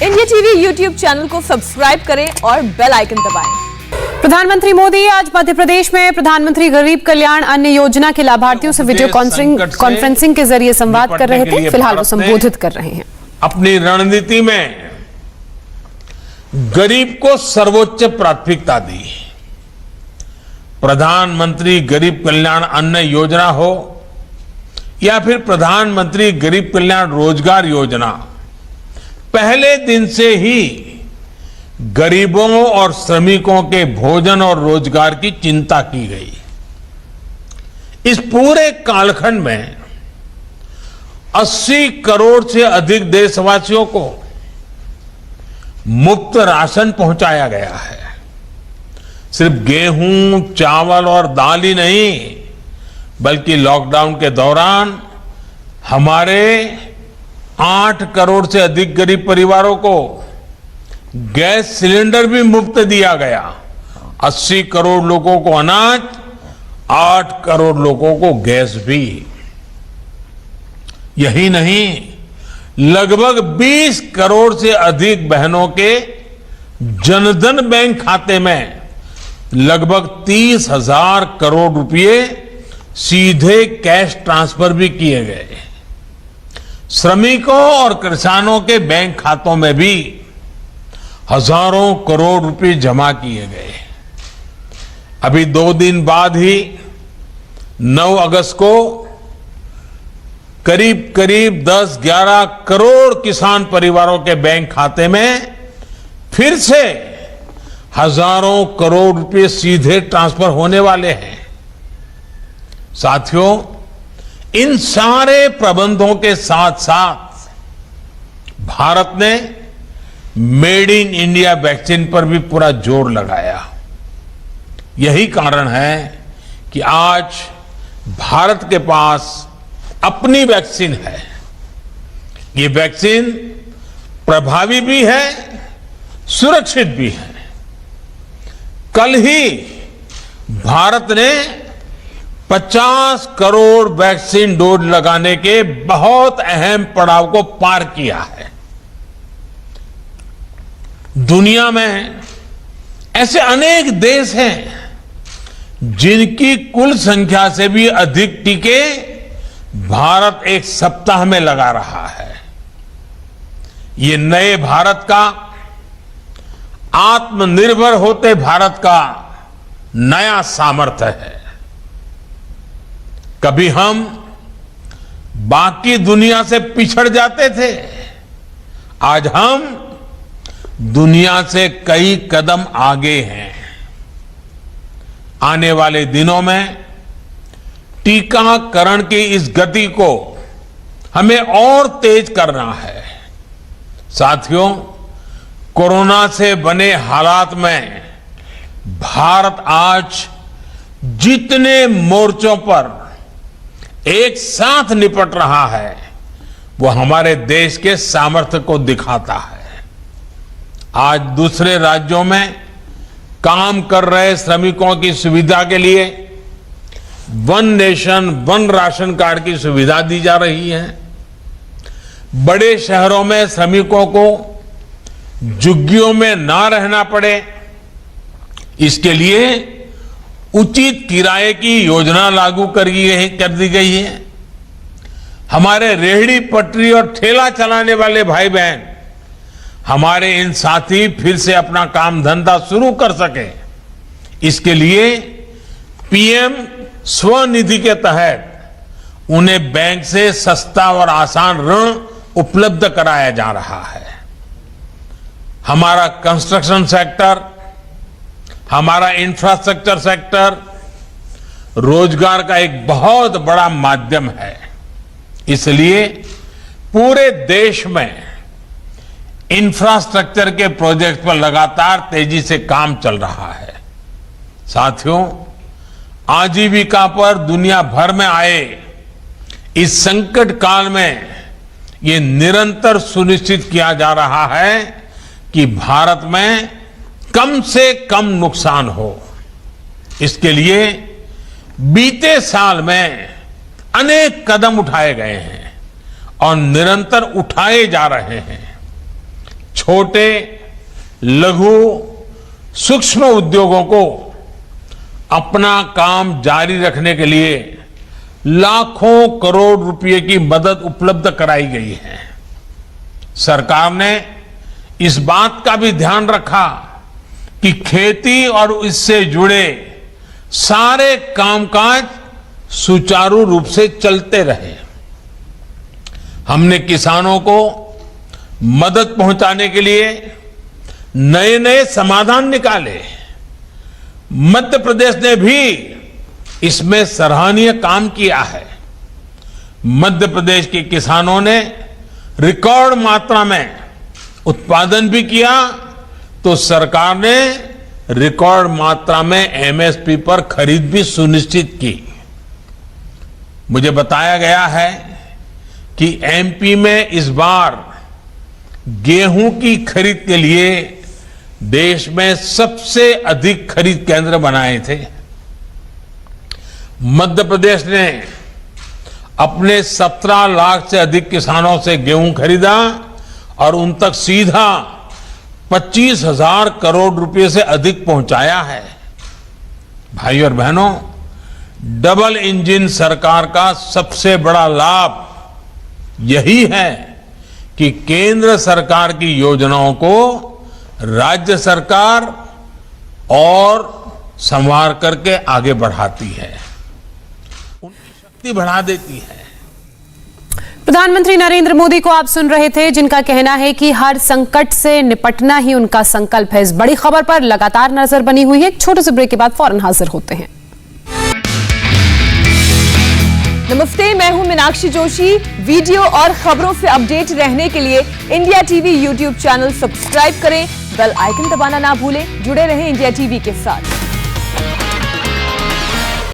India TV YouTube channel को subscribe करें और बेल आइकन दबाएं। प्रधानमंत्री मोदी आज मध्य प्रदेश में प्रधानमंत्री गरीब कल्याण अन्न योजना के लाभार्थियों से वीडियो कॉन्फ्रेंसिंग के जरिए संवाद कर रहे थे। फिलहाल वो संबोधित कर रहे हैं। अपनी रणनीति में गरीब को सर्वोच्च प्राथमिकता दी। प्रधानमंत्री गरीब कल्याण अन्न योजना हो या फिर प्रधानमंत्री गरीब कल्याण रोजगार योजना, पहले दिन से ही गरीबों और श्रमिकों के भोजन और रोजगार की चिंता की गई। इस पूरे कालखंड में 80 करोड़ से अधिक देशवासियों को मुफ्त राशन पहुंचाया गया है। सिर्फ गेहूं, चावल और दाल ही नहीं, बल्कि लॉकडाउन के दौरान हमारे 8 करोड़ से अधिक गरीब परिवारों को गैस सिलेंडर भी मुफ्त दिया गया। 80 करोड़ लोगों को अनाज, 8 करोड़ लोगों को गैस भी। यही नहीं, लगभग 20 करोड़ से अधिक बहनों के जनधन बैंक खाते में लगभग 30,000 करोड़ रुपए सीधे कैश ट्रांसफर भी किए गए। श्रमिकों और किसानों के बैंक खातों में भी हजारों करोड़ रुपए जमा किए गए। अभी 2 दिन बाद ही 9 अगस्त को करीब 10-11 करोड़ किसान परिवारों के बैंक खाते में फिर से हजारों करोड़ रुपए सीधे ट्रांसफर होने वाले हैं। साथियों, इन सारे प्रबंधों के साथ साथ भारत ने मेड इन इंडिया वैक्सीन पर भी पूरा जोर लगाया। यही कारण है कि आज भारत के पास अपनी वैक्सीन है। ये वैक्सीन प्रभावी भी है, सुरक्षित भी है। कल ही भारत ने 50 करोड़ वैक्सीन डोज लगाने के बहुत अहम पड़ाव को पार किया है। दुनिया में ऐसे अनेक देश हैं जिनकी कुल संख्या से भी अधिक टीके भारत 1 सप्ताह में लगा रहा है। ये नए भारत का, आत्मनिर्भर होते भारत का नया सामर्थ्य है। कभी हम बाकी दुनिया से पिछड़ जाते थे, आज हम दुनिया से कई कदम आगे हैं। आने वाले दिनों में टीकाकरण की इस गति को हमें और तेज करना है। साथियों, कोरोना से बने हालात में भारत आज जितने मोर्चों पर एक साथ निपट रहा है, वो हमारे देश के सामर्थ्य को दिखाता है। आज दूसरे राज्यों में काम कर रहे श्रमिकों की सुविधा के लिए one nation one ration card की सुविधा दी जा रही है। बड़े शहरों में श्रमिकों को झुग्गियों में ना रहना पड़े, इसके लिए उचित किराए की योजना लागू कर दी गई है। हमारे रेहड़ी पटरी और ठेला चलाने वाले भाई बहन, हमारे इन साथी फिर से अपना काम धंधा शुरू कर सके, इसके लिए पीएम स्वनिधि के तहत उन्हें बैंक से सस्ता और आसान ऋण उपलब्ध कराया जा रहा है। हमारा कंस्ट्रक्शन सेक्टर, हमारा इंफ्रास्ट्रक्चर सेक्टर रोजगार का एक बहुत बड़ा माध्यम है। इसलिए पूरे देश में इंफ्रास्ट्रक्चर के प्रोजेक्ट पर लगातार तेजी से काम चल रहा है। साथियों, आजीविका पर दुनिया भर में आए इस संकट काल में ये निरंतर सुनिश्चित किया जा रहा है कि भारत में कम से कम नुकसान हो। इसके लिए बीते साल में अनेक कदम उठाए गए हैं और निरंतर उठाए जा रहे हैं। छोटे, लघु, सूक्ष्म उद्योगों को अपना काम जारी रखने के लिए लाखों करोड़ रुपए की मदद उपलब्ध कराई गई है। सरकार ने इस बात का भी ध्यान रखा कि खेती और इससे जुड़े सारे कामकाज सुचारू रूप से चलते रहे। हमने किसानों को मदद पहुंचाने के लिए नए नए समाधान निकाले। मध्य प्रदेश ने भी इसमें सराहनीय काम किया है। मध्य प्रदेश के किसानों ने रिकॉर्ड मात्रा में उत्पादन भी किया, तो सरकार ने रिकॉर्ड मात्रा में एमएसपी पर खरीद भी सुनिश्चित की। मुझे बताया गया है कि एमपी में इस बार गेहूं की खरीद के लिए देश में सबसे अधिक खरीद केंद्र बनाए थे। मध्य प्रदेश ने अपने 17 लाख से अधिक किसानों से गेहूं खरीदा और उन तक सीधा 25,000 करोड़ रुपए से अधिक पहुंचाया है। भाई और बहनों, डबल इंजन सरकार का सबसे बड़ा लाभ यही है कि केंद्र सरकार की योजनाओं को राज्य सरकार और संवार करके आगे बढ़ाती है, उनकी शक्ति बढ़ा देती है। प्रधानमंत्री नरेंद्र मोदी को आप सुन रहे थे, जिनका कहना है कि हर संकट से निपटना ही उनका संकल्प है। इस बड़ी खबर पर लगातार नजर बनी हुई है। एक छोटे से ब्रेक के बाद फौरन हाजिर होते हैं। नमस्ते, मैं हूं मीनाक्षी जोशी। वीडियो और खबरों से अपडेट रहने के लिए India TV YouTube channel subscribe करें, बेल आइकन दबाना ना भूलें। जुड़े रहें इंडिया टीवी के साथ।